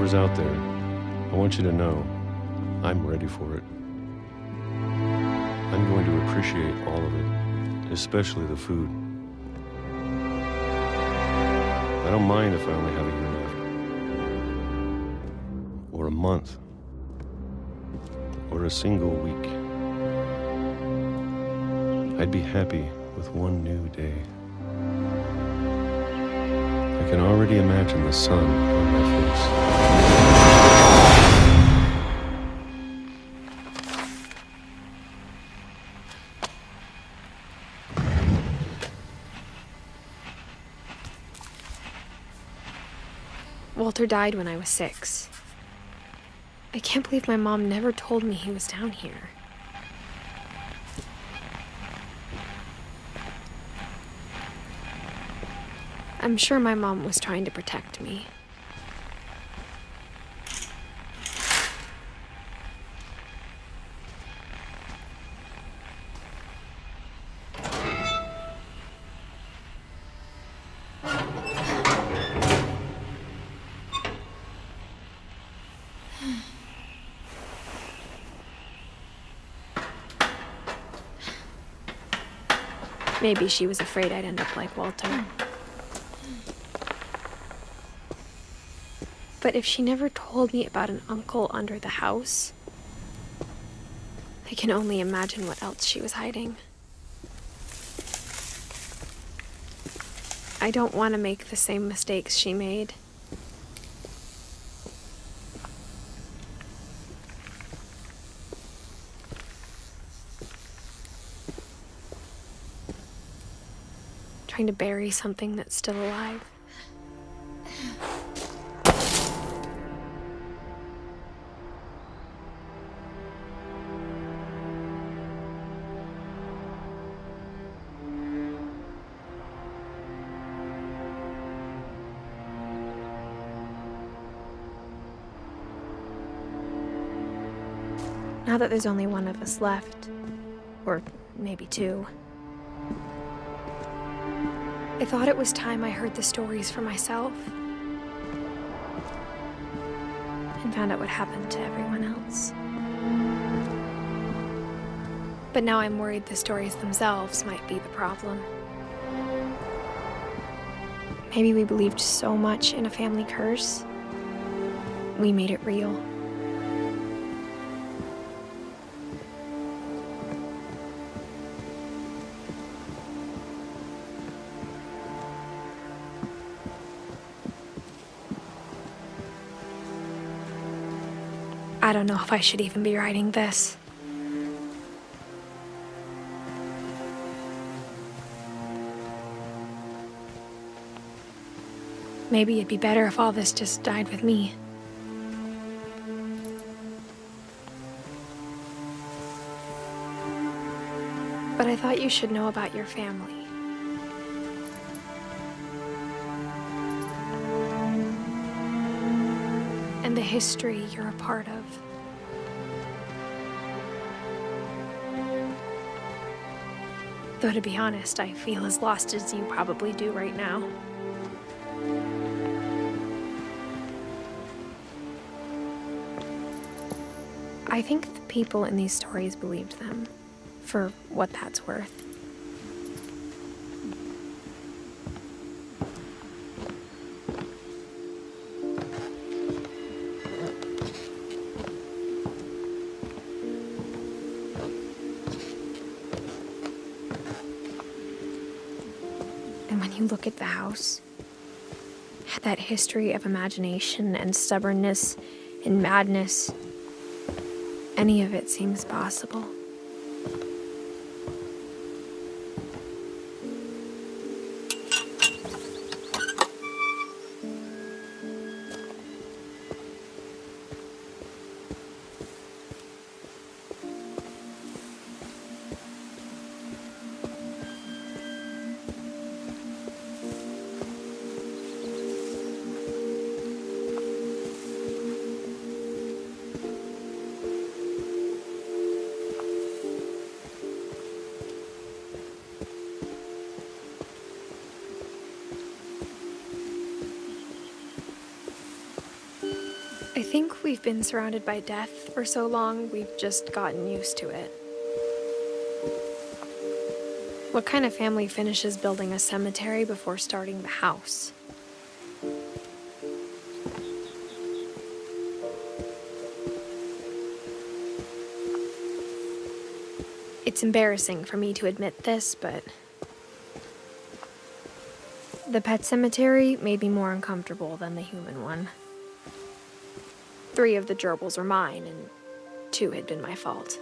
whatever's out there, I want you to know I'm ready for it. I'm going to appreciate all of it, especially the food. I don't mind if I only have a year left, or a month, or a single week. I'd be happy with one new day. I can already imagine the sun on my face. Walter died when I was 6. I can't believe my mom never told me he was down here. I'm sure my mom was trying to protect me. Maybe she was afraid I'd end up like Walter. But if she never told me about an uncle under the house, I can only imagine what else she was hiding. I don't want to make the same mistakes she made. Trying to bury something that's still alive. Now that there's only one of us left, or maybe 2, I thought it was time I heard the stories for myself and found out what happened to everyone else. But now I'm worried the stories themselves might be the problem. Maybe we believed so much in a family curse, we made it real. I don't know if I should even be writing this. Maybe it'd be better if all this just died with me. But I thought you should know about your family. And the history you're a part of. Though to be honest, I feel as lost as you probably do right now. I think the people in these stories believed them, for what that's worth. And when you look at the house, it had that history of imagination and stubbornness and madness. Any of it seems possible. think we've been surrounded by death for so long, we've just gotten used to it. What kind of family finishes building a cemetery before starting the house? It's embarrassing for me to admit this, but the pet cemetery made me more uncomfortable than the human one. 3 of the gerbils were mine, and 2 had been my fault.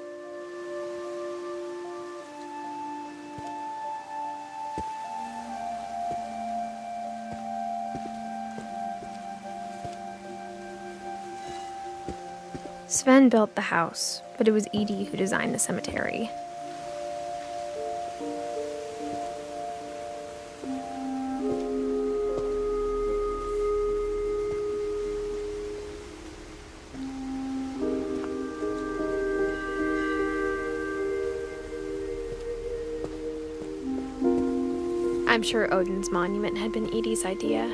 Sven built the house, but it was Edie who designed the cemetery. I'm sure Odin's monument had been Edie's idea.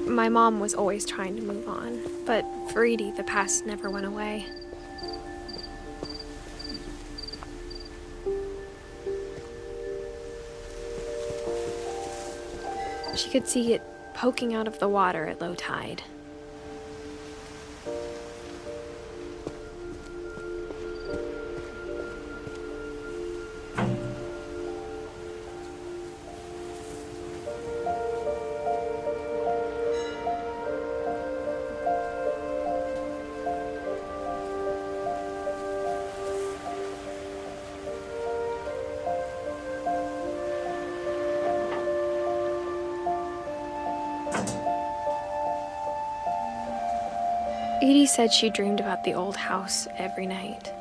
My mom was always trying to move on, but for Edie, the past never went away. She could see it poking out of the water at low tide. Edie said she dreamed about the old house every night.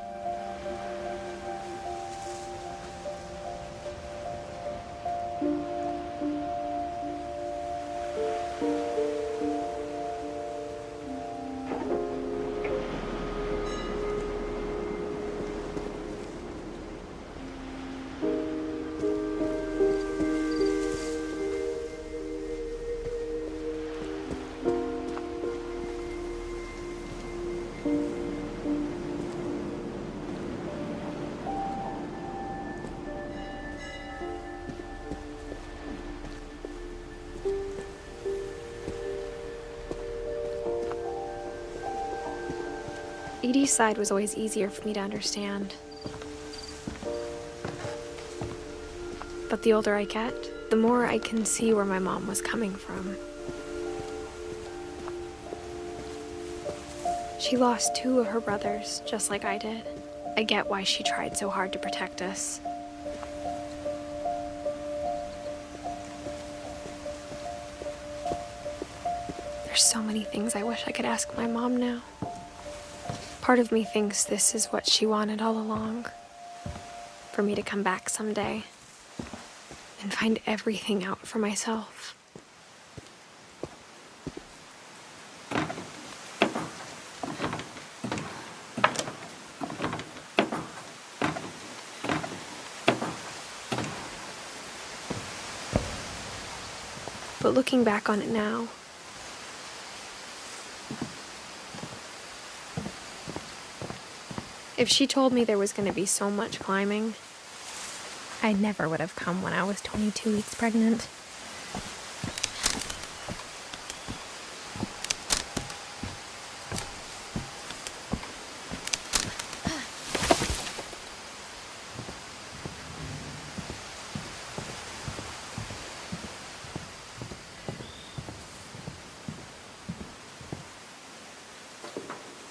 Edie's side was always easier for me to understand. But the older I get, the more I can see where my mom was coming from. She lost 2 of her brothers, just like I did. I get why she tried so hard to protect us. There's so many things I wish I could ask my mom now. Part of me thinks this is what she wanted all along. For me to come back someday and find everything out for myself. But looking back on it now, if she told me there was going to be so much climbing, I never would have come when I was 22 weeks pregnant.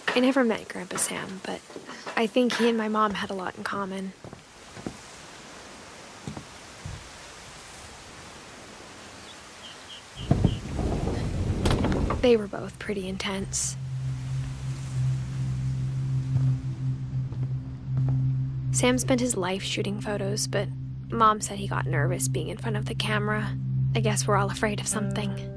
I never met Grandpa Sam, but I think he and my mom had a lot in common. They were both pretty intense. Sam spent his life shooting photos, but Mom said he got nervous being in front of the camera. I guess we're all afraid of something.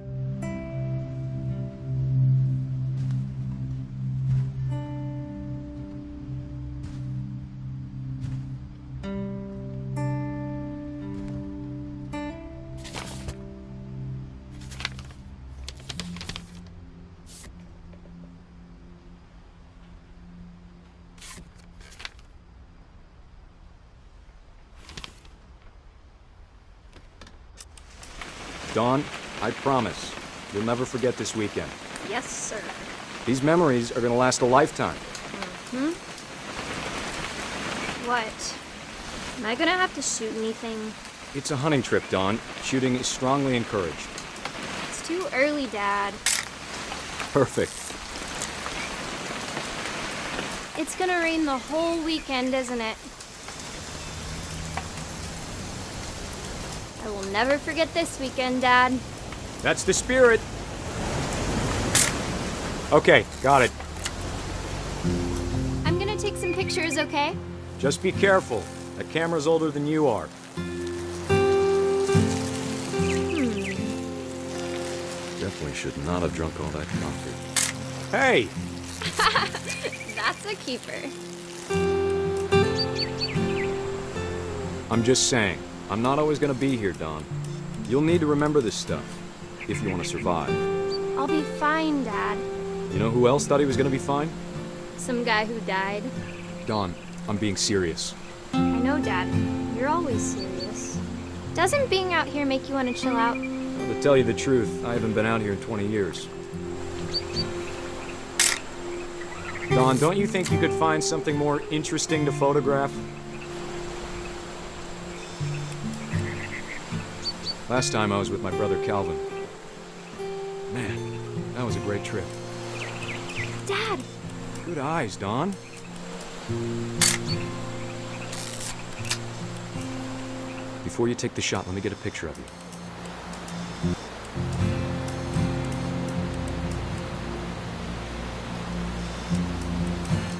Dawn, I promise, you'll never forget this weekend. Yes, sir. These memories are gonna last a lifetime. What? Am I gonna have to shoot anything? It's a hunting trip, Dawn. Shooting is strongly encouraged. It's too early, Dad. Perfect. It's gonna rain the whole weekend, isn't it? I will never forget this weekend, Dad. That's the spirit. Okay, got it. I'm gonna take some pictures, okay? Just be careful. That camera's older than you are. Definitely should not have drunk all that coffee. Hey! That's a keeper. I'm just saying, I'm not always gonna be here, Dawn. You'll need to remember this stuff, if you want to survive. I'll be fine, Dad. You know who else thought he was gonna be fine? Some guy who died. Dawn, I'm being serious. I know, Dad. You're always serious. Doesn't being out here make you want to chill out? Well, to tell you the truth, I haven't been out here in 20 years. Dawn, don't you think you could find something more interesting to photograph? Last time I was with my brother Calvin. Man, that was a great trip. Dad! Good eyes, Dawn. Before you take the shot, let me get a picture of you.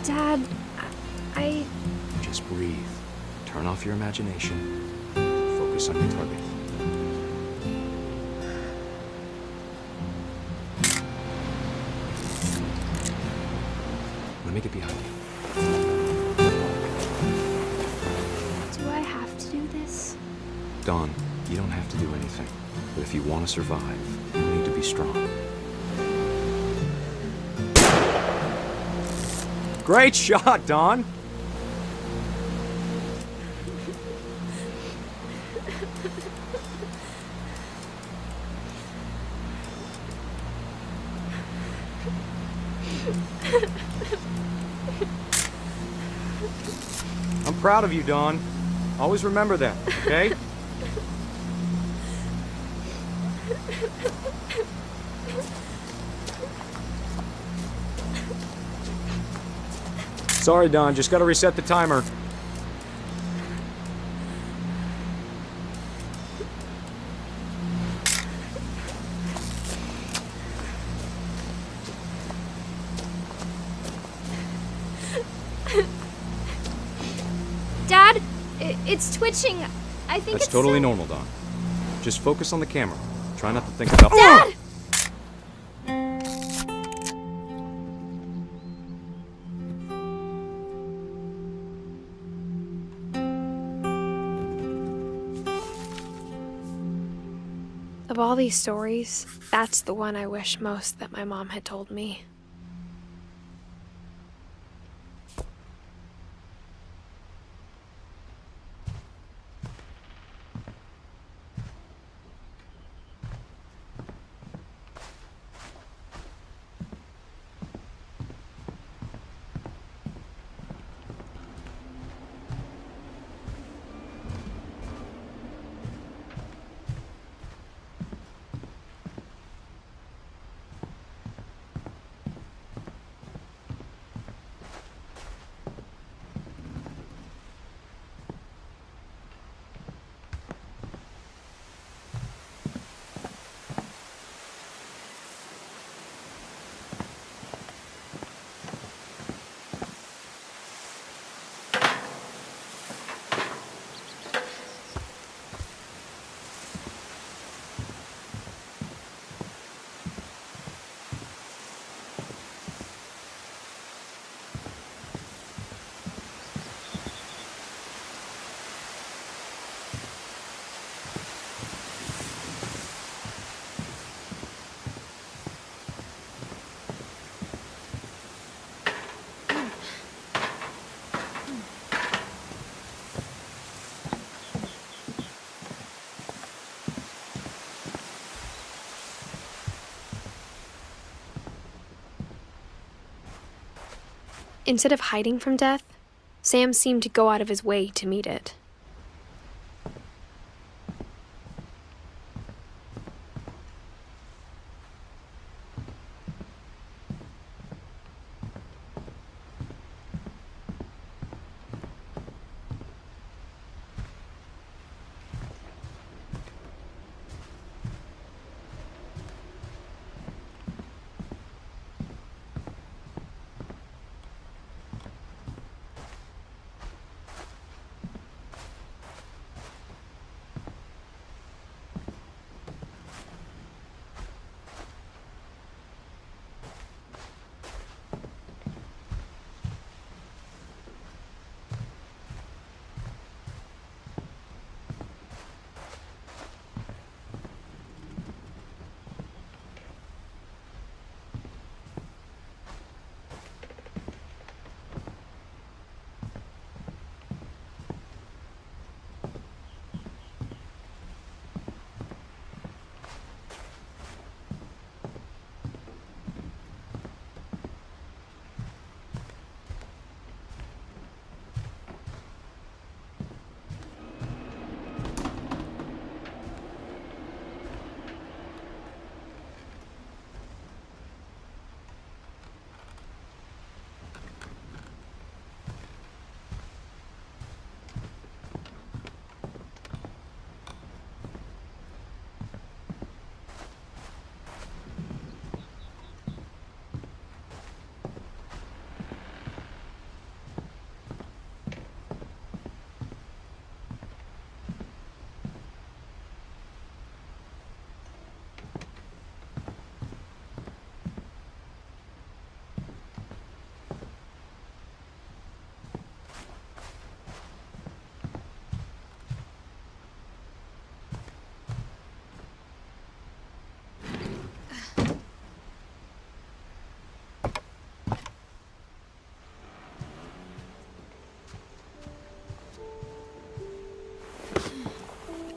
Dad, I... Just breathe. Turn off your imagination. Focus on your target. Let me get behind you. Do I have to do this? Dawn, you don't have to do anything. But if you want to survive, you need to be strong. Great shot, Dawn! I'm proud of you, Dawn. Always remember that, okay? Sorry, Dawn. Just gotta reset the timer. Dad, it's twitching. I think That's it's totally so... normal, Dawn. Just focus on the camera. Try not to think about... Dad! Of all these stories, that's the one I wish most that my mom had told me. Instead of hiding from death, Sam seemed to go out of his way to meet it.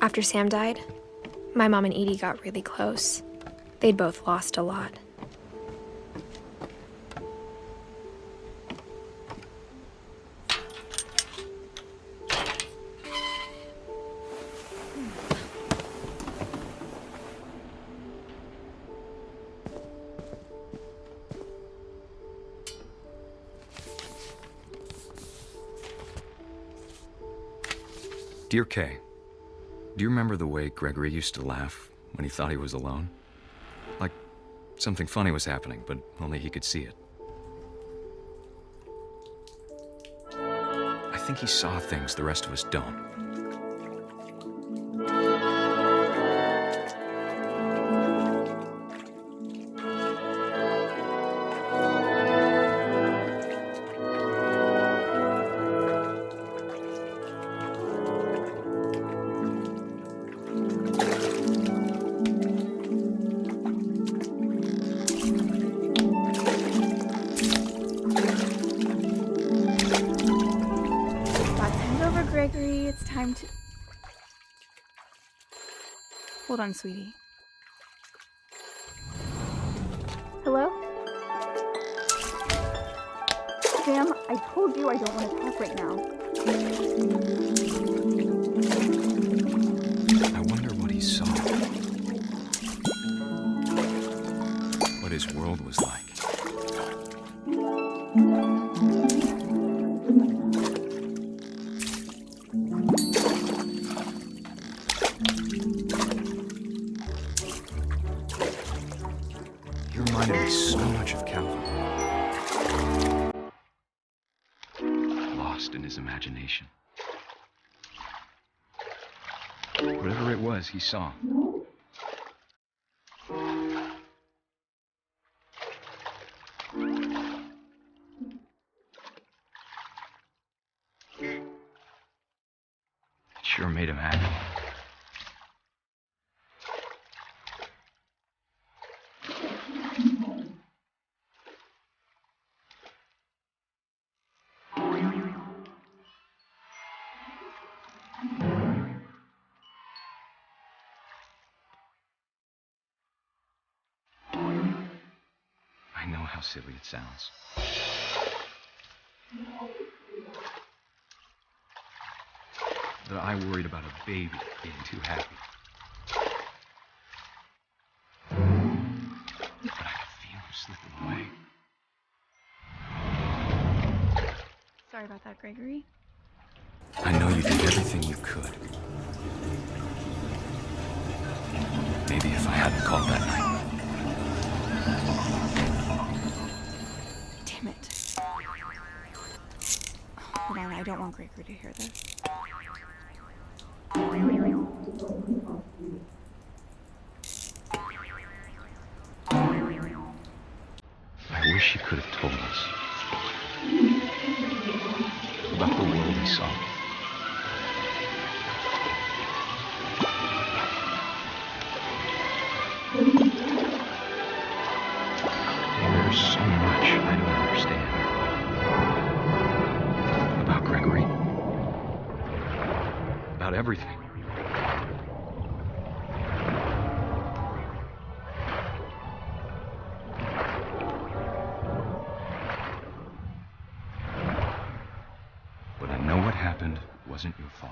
After Sam died, my mom and Edie got really close. They'd both lost a lot. Dear Kay, do you remember the way Gregory used to laugh when he thought he was alone? Like something funny was happening, but only he could see it. I think he saw things the rest of us don't. Gregory, it's time to... Hold on, sweetie. Hello? Sam, I told you I don't want to talk right now. I wonder what he saw. What his world was like. You reminded me so much of Calvin. Lost in his imagination. Whatever it was he saw. It sure made him happy. I know how silly it sounds. that I worried about a baby being too happy. But I could feel him slipping away. Sorry about that, Gregory. I know you did everything you could. Maybe if I hadn't called that night. Damn it. Hold on, I don't want Gregory to hear this. I wish he could have told us about the world he saw. There's so much I don't understand about Gregory, about everything. But I know what happened wasn't your fault.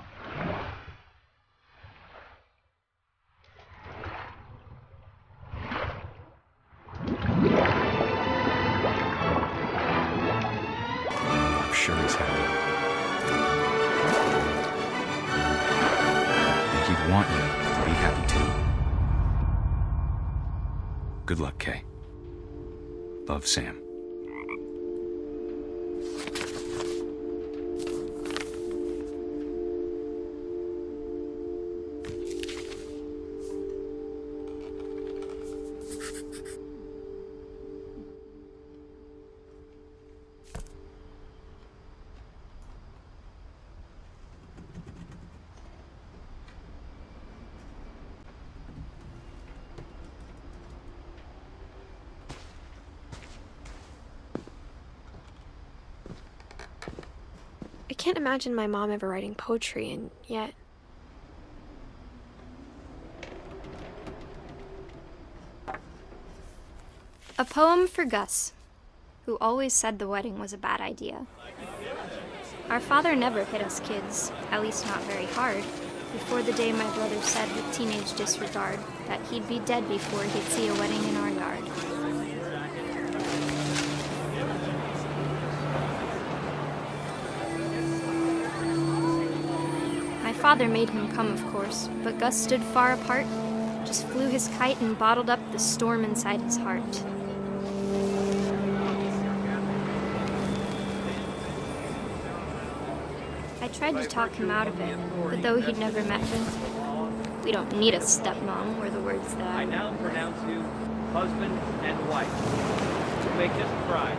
I'm sure he's happy. And he'd want you to be happy too. Good luck, Kay. Love, Sam. I can't imagine my mom ever writing poetry, and yet... A poem for Gus, who always said the wedding was a bad idea. Our father never hit us kids, at least not very hard, before the day my brother said with teenage disregard that he'd be dead before he'd see a wedding in our yard. My father made him come, of course, but Gus stood far apart, just flew his kite and bottled up the storm inside his heart. I tried to talk him out of it, but though he'd never met me, "We don't need a stepmom," were the words that I now pronounce you husband and wife. To make this bride.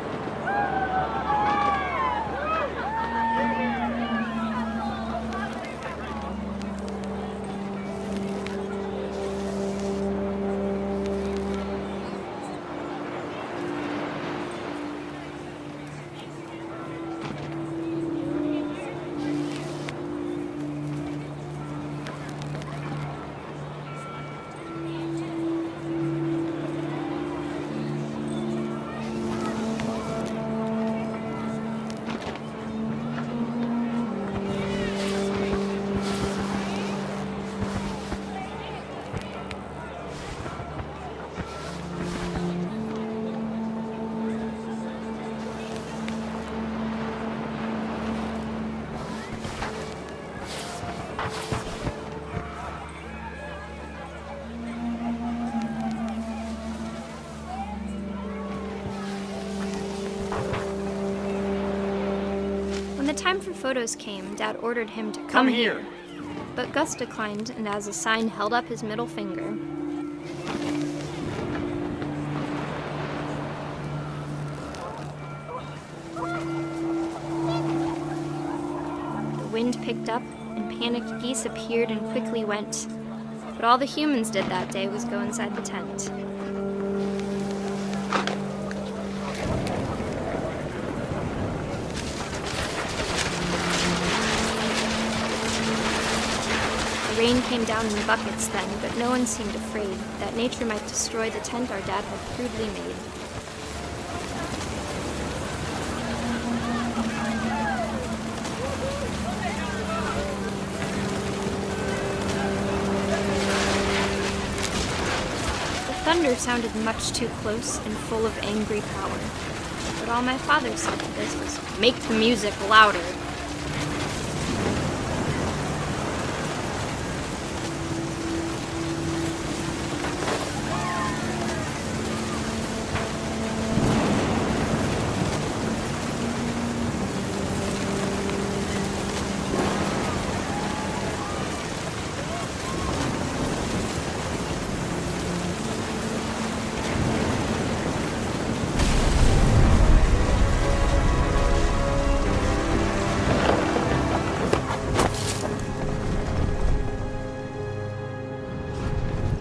When the time for photos came, Dad ordered him to come here. But Gus declined, and as a sign held up his middle finger. The wind picked up, and panicked geese appeared and quickly went. But all the humans did that day was go inside the tent. The rain came down in buckets then, but no one seemed afraid that nature might destroy the tent our dad had crudely made. thunder sounded much too close and full of angry power. But all my father said to this was, "Make the music louder."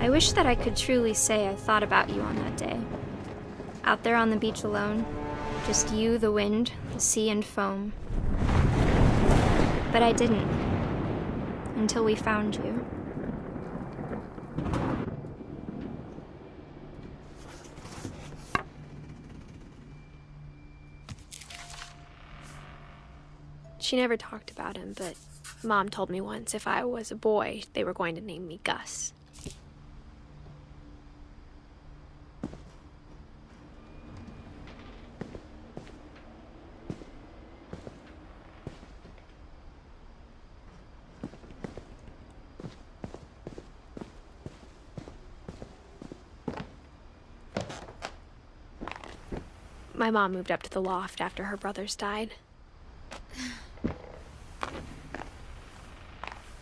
I wish that I could truly say I thought about you on that day. Out there on the beach alone, just you, the wind, the sea, and foam. But I didn't, until we found you. She never talked about him, but Mom told me once if I was a boy, they were going to name me Gus. My mom moved up to the loft after her brothers died.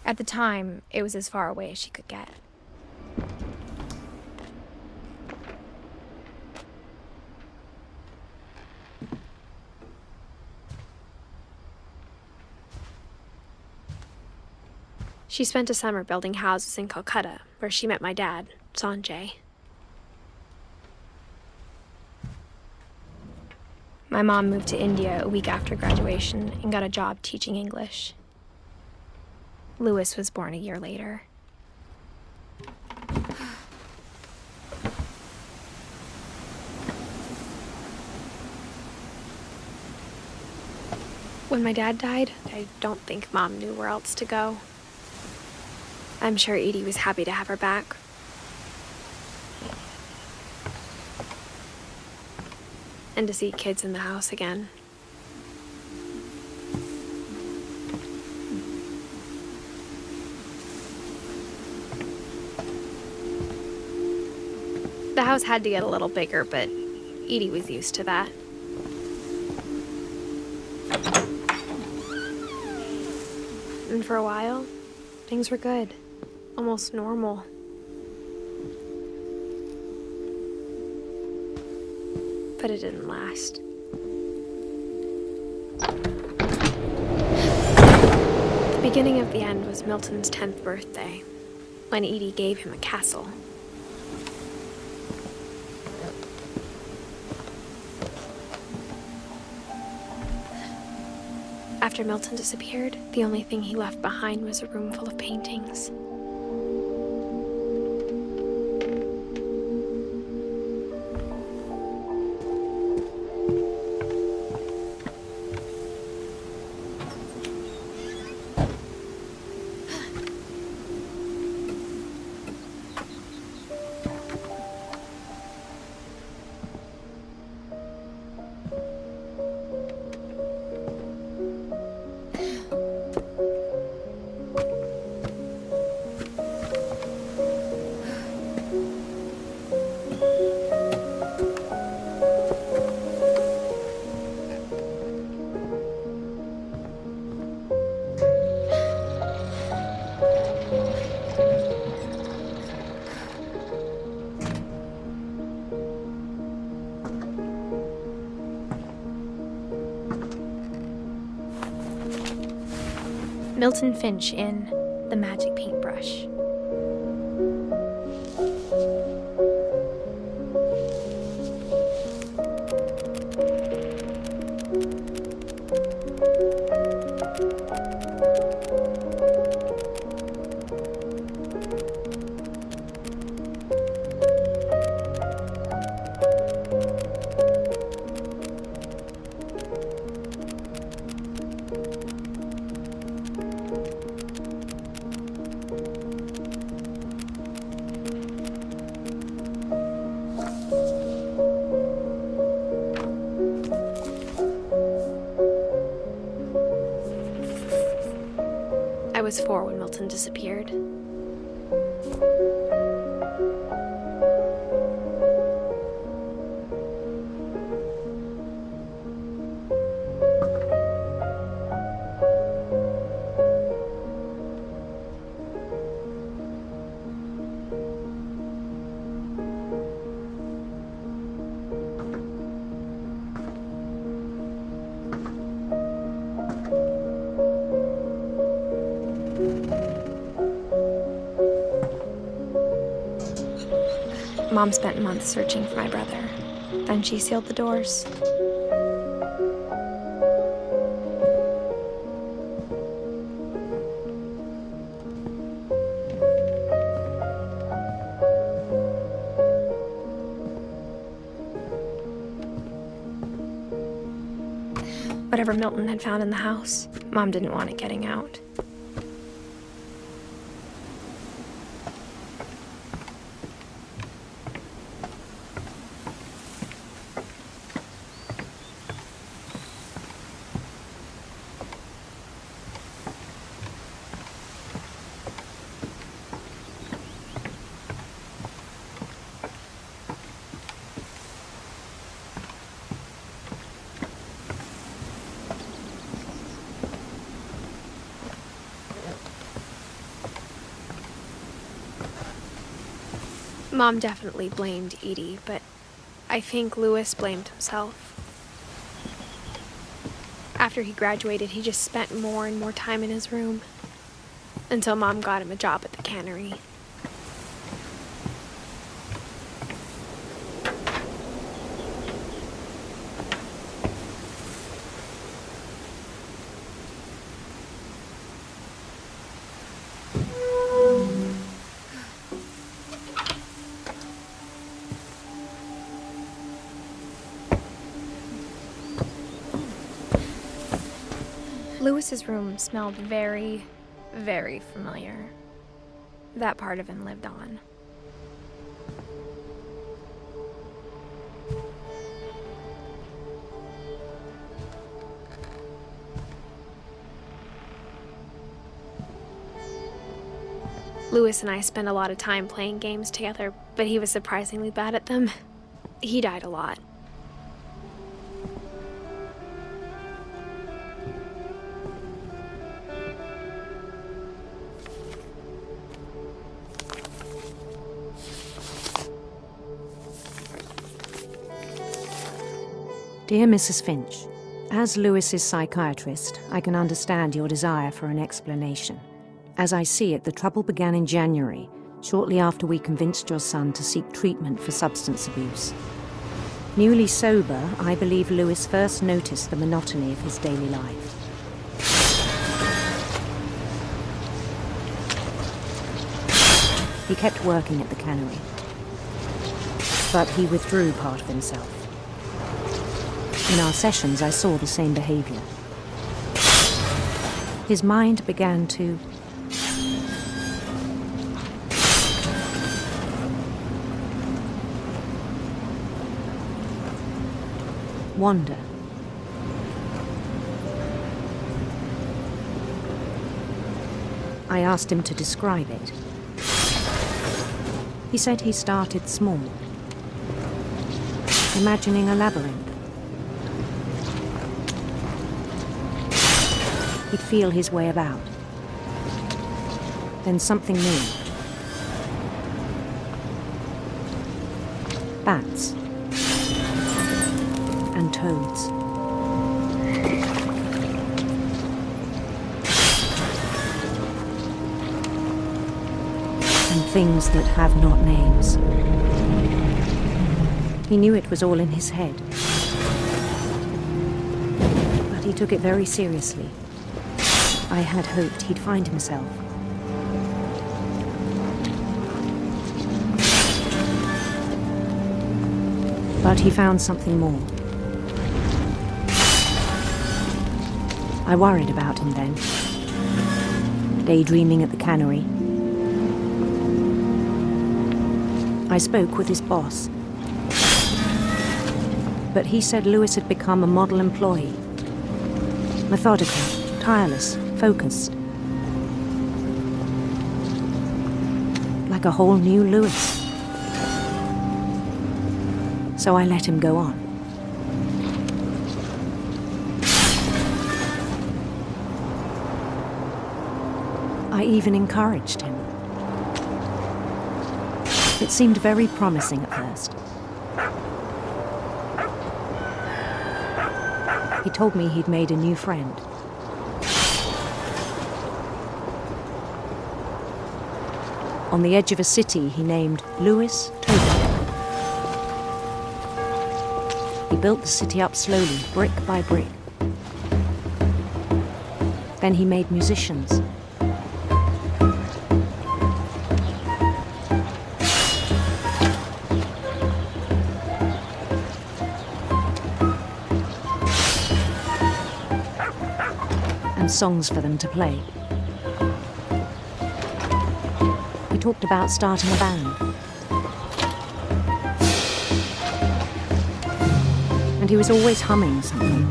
At the time, it was as far away as she could get. She spent a summer building houses in Calcutta, where she met my dad, Sanjay. My mom moved to India a week after graduation and got a job teaching English. Louis was born a year later. When my dad died, I don't think Mom knew where else to go. I'm sure Edie was happy to have her back. And to see kids in the house again. The house had to get a little bigger, but Edie was used to that. And for a while, things were good. Almost normal. But it didn't last. The beginning of the end was Milton's 10th birthday, when Edie gave him a castle. After Milton disappeared, the only thing he left behind was a room full of paintings. Milton Finch in The Magic Paintbrush. was 4 when Milton disappeared. Mom spent months searching for my brother. Then she sealed the doors. Whatever Milton had found in the house, Mom didn't want it getting out. Mom definitely blamed Edie, but I think Louis blamed himself. After he graduated, he just spent more and more time in his room, until Mom got him a job at the cannery. Louis's room smelled very, very familiar. That part of him lived on. Louis and I spent a lot of time playing games together, but he was surprisingly bad at them. He died a lot. Dear Mrs. Finch, as Louis's psychiatrist, I can understand your desire for an explanation. As I see it, the trouble began in January, shortly after we convinced your son to seek treatment for substance abuse. Newly sober, I believe Louis first noticed the monotony of his daily life. He kept working at the cannery, but he withdrew part of himself. In our sessions, I saw the same behavior. His mind began to wander. I asked him to describe it. He said he started small, imagining a labyrinth. He'd feel his way about. Then something moved. Bats. And toads. And things that have not names. He knew it was all in his head. But he took it very seriously. I had hoped he'd find himself. But he found something more. I worried about him then, daydreaming at the cannery. I spoke with his boss, but he said Louis had become a model employee, methodical, tireless, focused. like a whole new Lewis. So I let him go on. I even encouraged him. It seemed very promising at first. He told me he'd made a new friend. On the edge of a city he named Lewis Toby. He built the city up slowly, brick by brick. Then he made musicians. And songs for them to play. He talked about starting a band. And he was always humming something.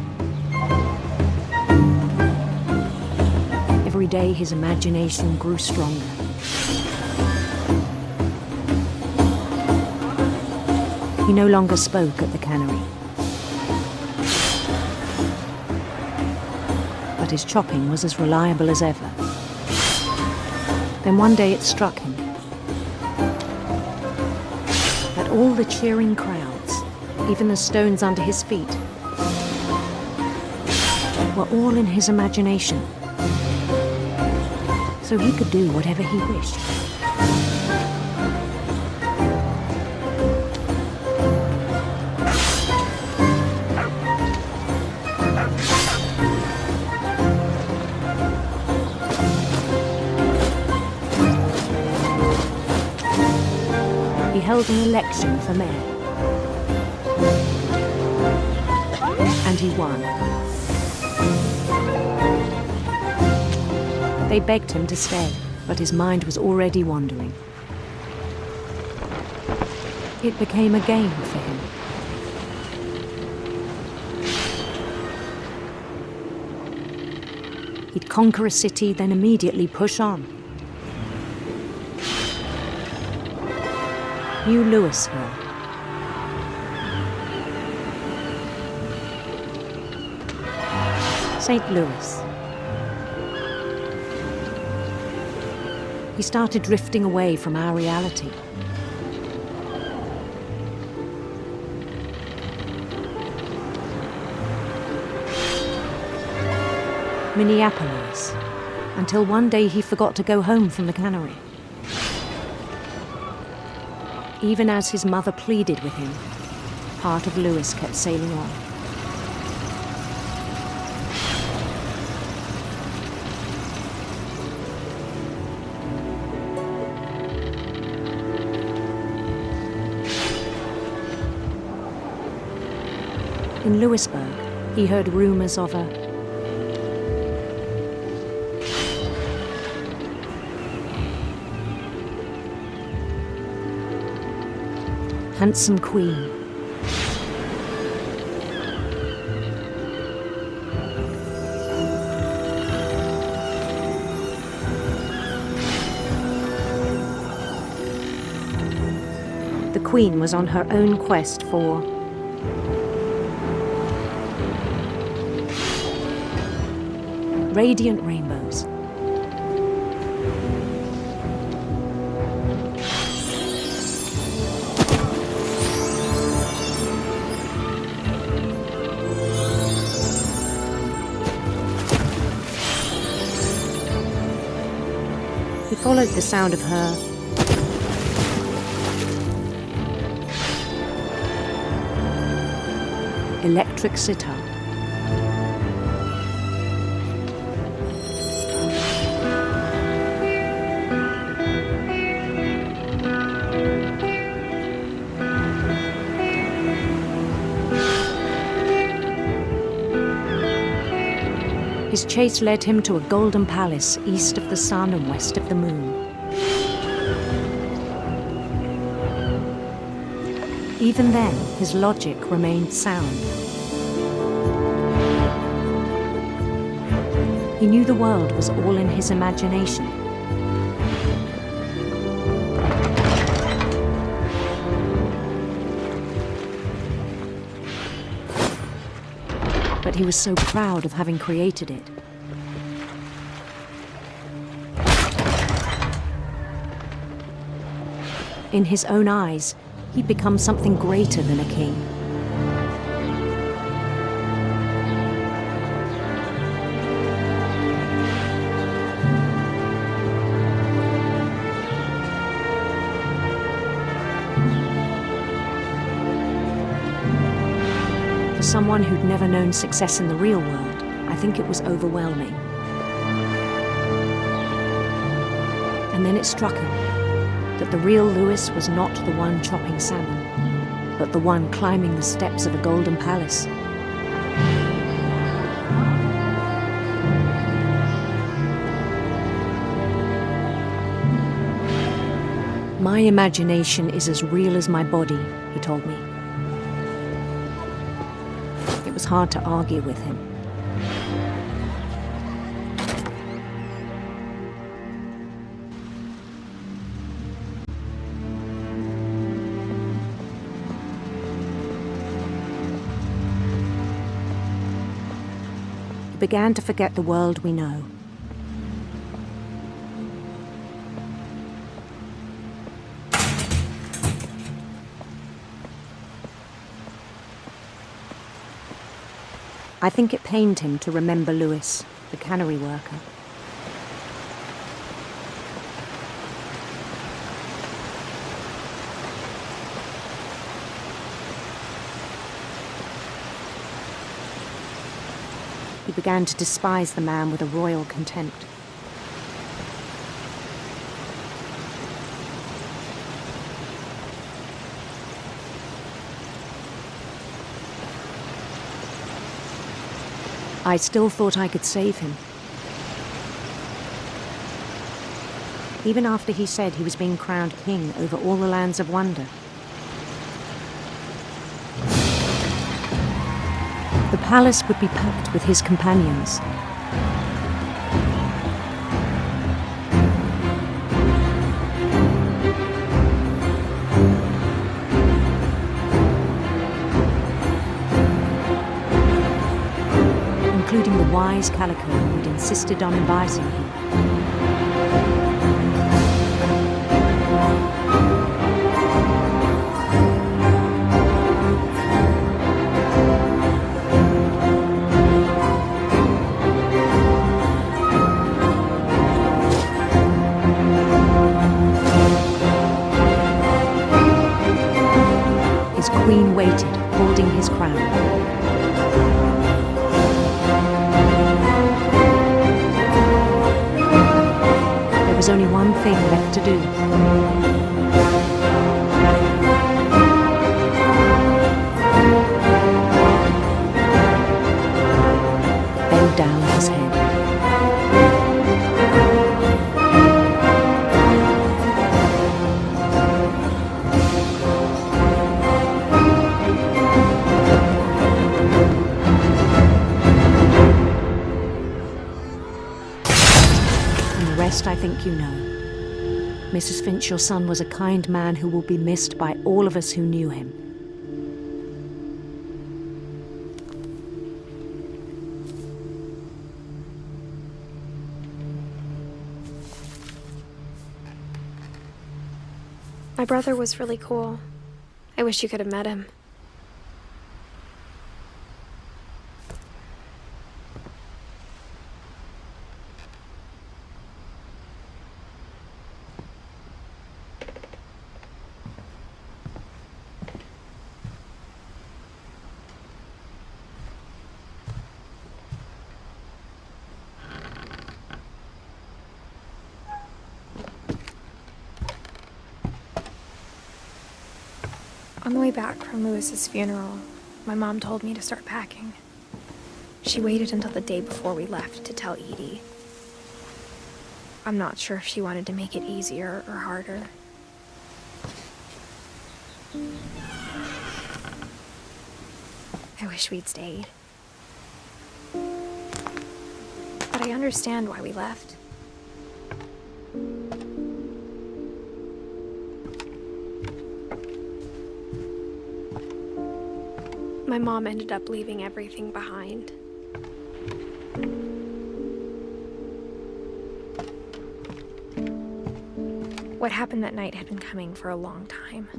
Every day his imagination grew stronger. He no longer spoke at the cannery. But his chopping was as reliable as ever. Then one day it struck him that all the cheering crowds, even the stones under his feet, were all in his imagination. So he could do whatever he wished. He held an election for mayor. And he won. They begged him to stay, but his mind was already wandering. It became a game for him. He'd conquer a city, then immediately push on. New Louisville. St. Louis. He started drifting away from our reality. Minneapolis, until one day he forgot to go home from the cannery. Even as his mother pleaded with him, part of Lewis kept sailing on. In Lewisburg, he heard rumors of a handsome queen. The queen was on her own quest for radiant rainbows. He followed the sound of her electric sitar. His chase led him to a golden palace east of the sun and west of the moon. Even then, his logic remained sound. He knew the world was all in his imagination. he was so proud of having created it. In his own eyes, he'd become something greater than a king. For someone who'd never known success in the real world, I think it was overwhelming. And then it struck him that the real Lewis was not the one chopping salmon, but the one climbing the steps of a golden palace. My imagination is as real as my body, he told me. It was hard to argue with him. He began to forget the world we know. I think it pained him to remember Lewis, the cannery worker. He began to despise the man with a royal contempt. I still thought I could save him. Even after he said he was being crowned king over all the lands of wonder. The palace would be packed with his companions. Including the wise Calico who'd insisted on advising him. His queen waited, holding his crown. There was only one thing left to do. Bend down his head. I think you know. Mrs. Finch, your son was a kind man who will be missed by all of us who knew him. My brother was really cool. I wish you could have met him. On the way back from Lewis's funeral, my mom told me to start packing. She waited until the day before we left to tell Edie. I'm not sure if she wanted to make it easier or harder. I wish we'd stayed. But I understand why we left. My mom ended up leaving everything behind. What happened that night had been coming for a long time.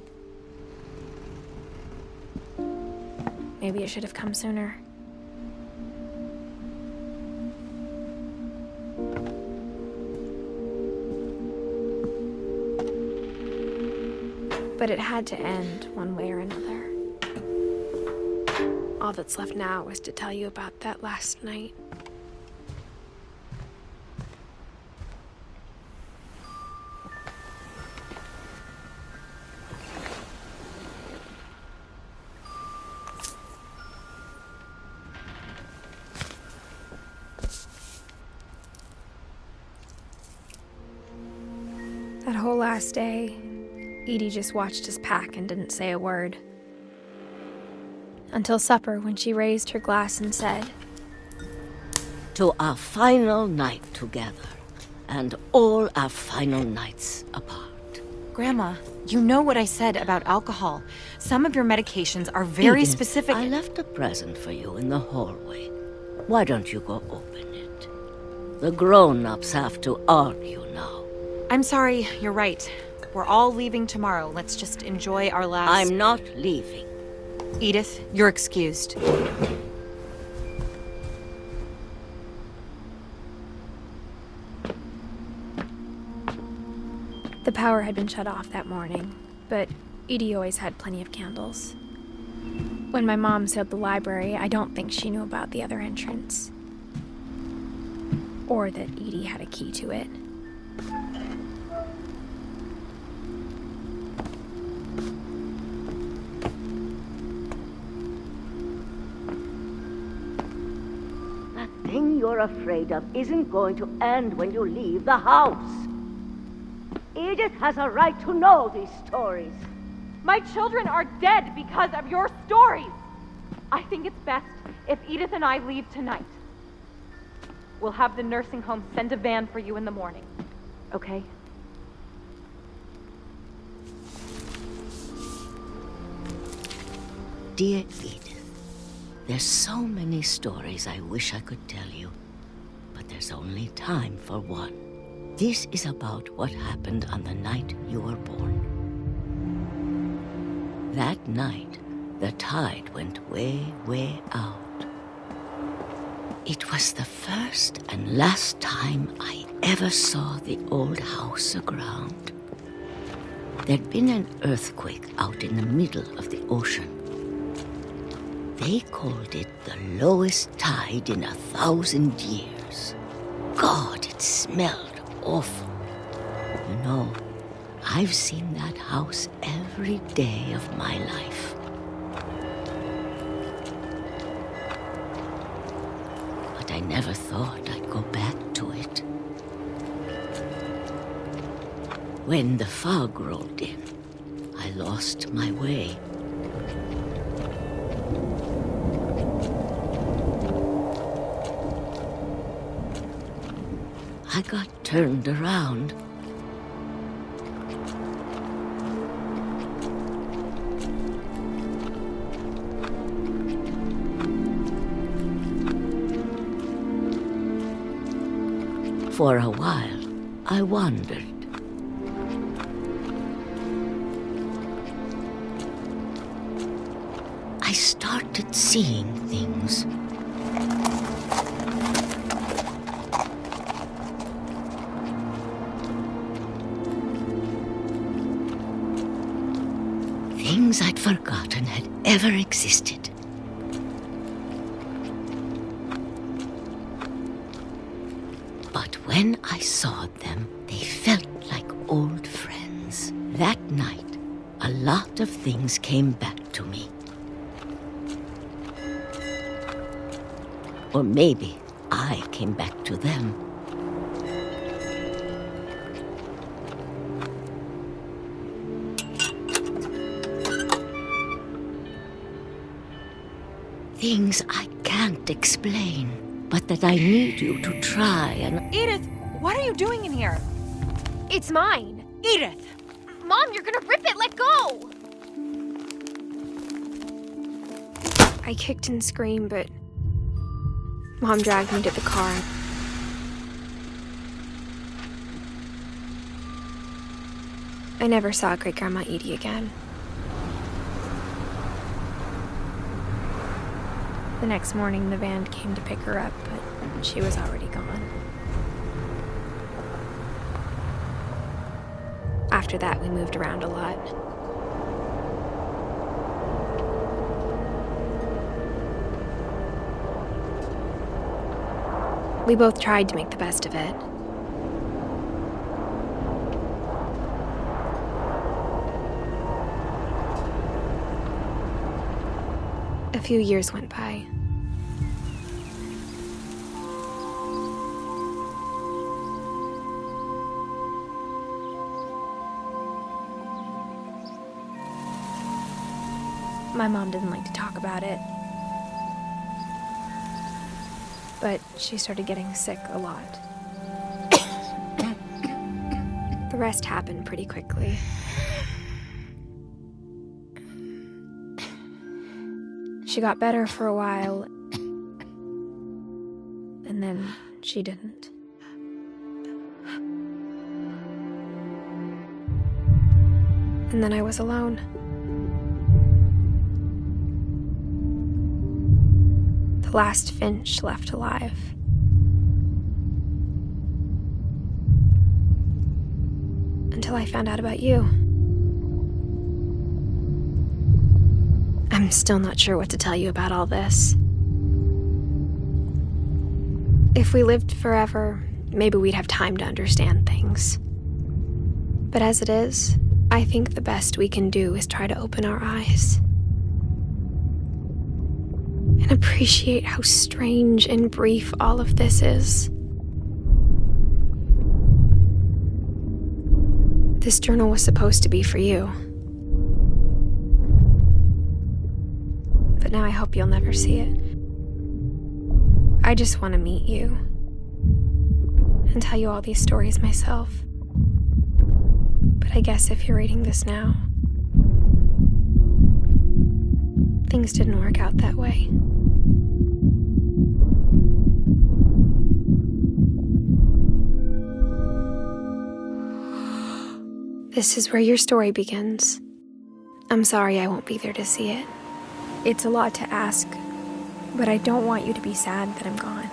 Maybe it should have come sooner. But it had to end one way or another. All that's left now was to tell you about that last night. That whole last day, Edie just watched us pack and didn't say a word. Until supper, when she raised her glass and said, "To our final night together, and all our final nights apart." Grandma, you know what I said about alcohol. Some of your medications are very Edith, specific. I left a present for you in the hallway. Why don't you go open it? The grown-ups have to argue now. I'm sorry, you're right. We're all leaving tomorrow. Let's just enjoy our last... I'm not leaving. Edith, you're excused. the power had been shut off that morning, but Edie always had plenty of candles. When my mom sealed the library, I don't think she knew about the other entrance. Or that Edie had a key to it. That thing you're afraid of isn't going to end when you leave the house. Edith has a right to know these stories. My children are dead because of your stories. I think it's best if Edith and I leave tonight. We'll have the nursing home send a van for you in the morning, okay? Dear Edith, there's so many stories I wish I could tell you, but there's only time for one. This is about what happened on the night you were born. That night, the tide went way, way out. It was the first and last time I ever saw the old house aground. There'd been an earthquake out in the middle of the ocean. They called it the lowest tide in 1,000 years. God, it smelled awful. You know, I've seen that house every day of my life. But I never thought I'd go back to it. When the fog rolled in, I lost my way. I got turned around. For a while, I wandered. I started seeing things. Things I'd forgotten had ever existed. But when I saw them, they felt like old friends. That night, a lot of things came back to me. Or maybe I came back to them. Things I can't explain, but that I need you to try and... Edith, what are you doing in here? It's mine! Edith! Mom, you're gonna rip it! Let go! I kicked and screamed, but Mom dragged me to the car. I never saw Great-Grandma Edie again. The next morning, the van came to pick her up, but she was already gone. After that, we moved around a lot. We both tried to make the best of it. A few years went by. My mom didn't like to talk about it, but she started getting sick a lot. The rest happened pretty quickly. She got better for a while, and then she didn't. And then I was alone. The last Finch left alive. Until I found out about you. I'm still not sure what to tell you about all this. If we lived forever, maybe we'd have time to understand things. But as it is, I think the best we can do is try to open our eyes. And appreciate how strange and brief all of this is. This journal was supposed to be for you. But now I hope you'll never see it. I just want to meet you and tell you all these stories myself. But I guess if you're reading this now, things didn't work out that way. This is where your story begins. I'm sorry I won't be there to see it. It's a lot to ask, but I don't want you to be sad that I'm gone.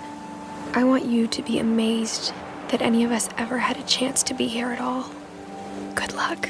I want you to be amazed that any of us ever had a chance to be here at all. Good luck.